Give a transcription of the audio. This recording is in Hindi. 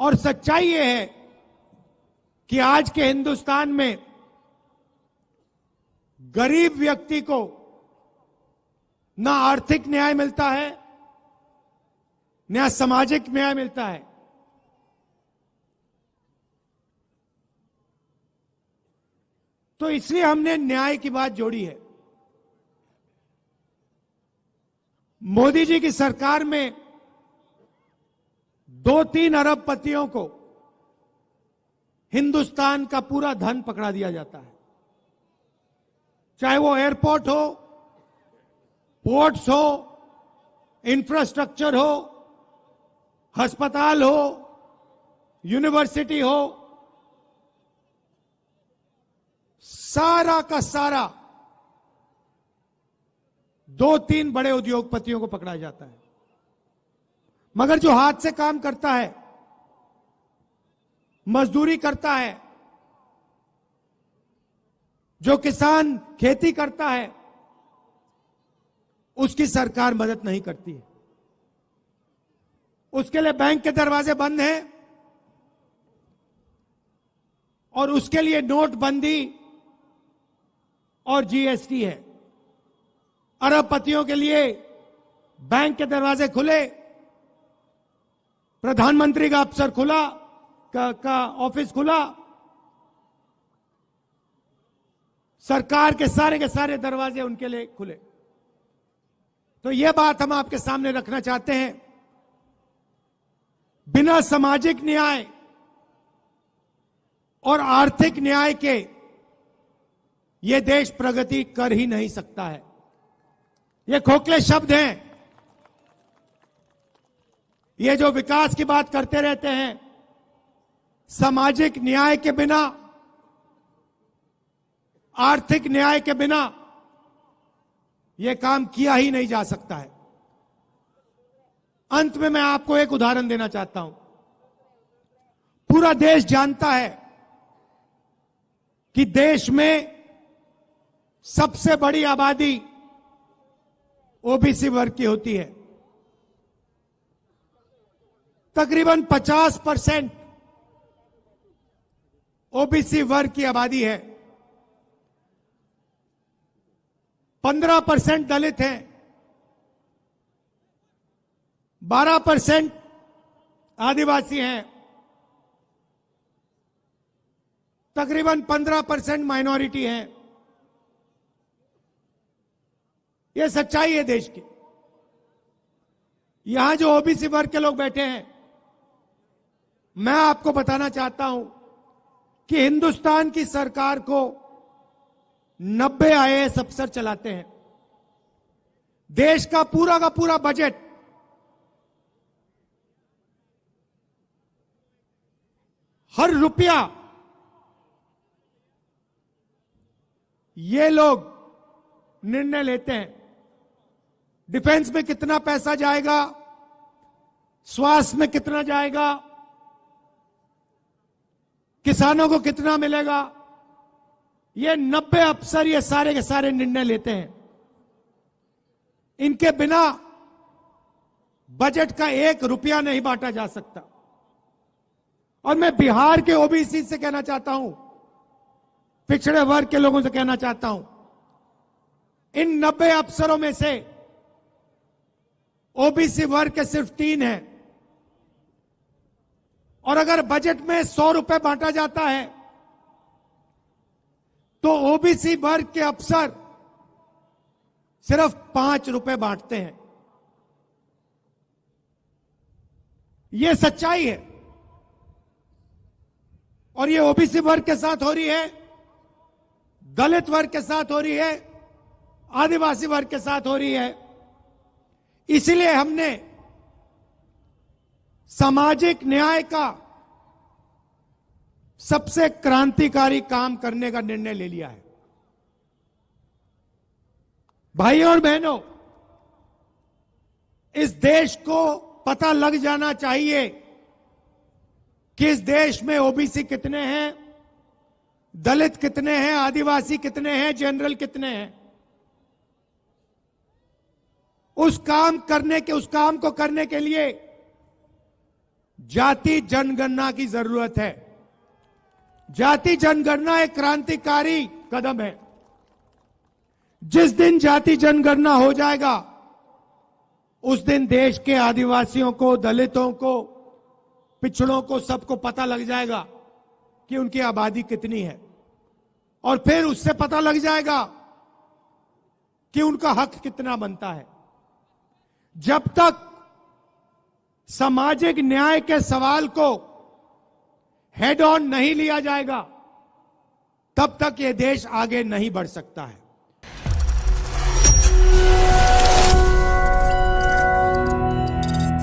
और सच्चाई ये है कि आज के हिंदुस्तान में गरीब व्यक्ति को ना आर्थिक न्याय मिलता है, ना सामाजिक न्याय मिलता है। तो इसलिए हमने न्याय की बात जोड़ी है। मोदी जी की सरकार में 2-3 अरबपतियों को हिंदुस्तान का पूरा धन पकड़ा दिया जाता है, चाहे वो एयरपोर्ट हो, पोर्ट्स हो, इंफ्रास्ट्रक्चर हो, अस्पताल हो, यूनिवर्सिटी हो, सारा का सारा 2-3 बड़े उद्योगपतियों को पकड़ा जाता है। मगर जो हाथ से काम करता है, मजदूरी करता है, जो किसान खेती करता है, उसकी सरकार मदद नहीं करती है। उसके लिए बैंक के दरवाजे बंद हैं और उसके लिए नोटबंदी और जीएसटी है। अरबपतियों के लिए बैंक के दरवाजे खुले, प्रधानमंत्री का अफसर खुला का ऑफिस खुला, सरकार के सारे दरवाजे उनके लिए खुले। तो यह बात हम आपके सामने रखना चाहते हैं, बिना सामाजिक न्याय और आर्थिक न्याय के यह देश प्रगति कर ही नहीं सकता है। ये खोखले शब्द हैं, ये जो विकास की बात करते रहते हैं, सामाजिक न्याय के बिना, आर्थिक न्याय के बिना यह काम किया ही नहीं जा सकता है। अंत में मैं आपको एक उदाहरण देना चाहता हूं। पूरा देश जानता है कि देश में सबसे बड़ी आबादी ओबीसी वर्ग की होती है। तकरीबन 50% ओबीसी वर्ग की आबादी है। 15% दलित हैं, 12% आदिवासी हैं, तकरीबन 15% माइनॉरिटी हैं। यह सच्चाई है देश की। यहां जो ओबीसी वर्ग के लोग बैठे हैं, मैं आपको बताना चाहता हूं कि हिंदुस्तान की सरकार को 90 आईएएस अफसर चलाते हैं। देश का पूरा बजट हर रुपया ये लोग निर्णय लेते हैं। डिफेंस में कितना पैसा जाएगा, स्वास्थ्य में कितना जाएगा, किसानों को कितना मिलेगा, ये 90 अफसर ये सारे के सारे निर्णय लेते हैं। इनके बिना बजट का 1 रुपया नहीं बांटा जा सकता। और मैं बिहार के ओबीसी से कहना चाहता हूं, पिछड़े वर्ग के लोगों से कहना चाहता हूं, इन 90 अफसरों में से ओबीसी वर्ग के सिर्फ 3 हैं। और अगर बजट में 100 रुपए बांटा जाता है तो ओबीसी वर्ग के अफसर सिर्फ 5 रुपए बांटते हैं। यह सच्चाई है। और यह ओबीसी वर्ग के साथ हो रही है, दलित वर्ग के साथ हो रही है, आदिवासी वर्ग के साथ हो रही है। इसलिए हमने सामाजिक न्याय का सबसे क्रांतिकारी काम करने का निर्णय ले लिया है। भाइयों और बहनों, इस देश को पता लग जाना चाहिए कि इस देश में ओबीसी कितने हैं, दलित कितने हैं, आदिवासी कितने हैं, जनरल कितने हैं। उस काम को करने के लिए जाति जनगणना की जरूरत है। जाति जनगणना एक क्रांतिकारी कदम है। जिस दिन जाति जनगणना हो जाएगा उस दिन देश के आदिवासियों को, दलितों को, पिछड़ों को, सबको पता लग जाएगा कि उनकी आबादी कितनी है, और फिर उससे पता लग जाएगा कि उनका हक कितना बनता है। जब तक सामाजिक न्याय के सवाल को हेड ऑन नहीं लिया जाएगा तब तक यह देश आगे नहीं बढ़ सकता है।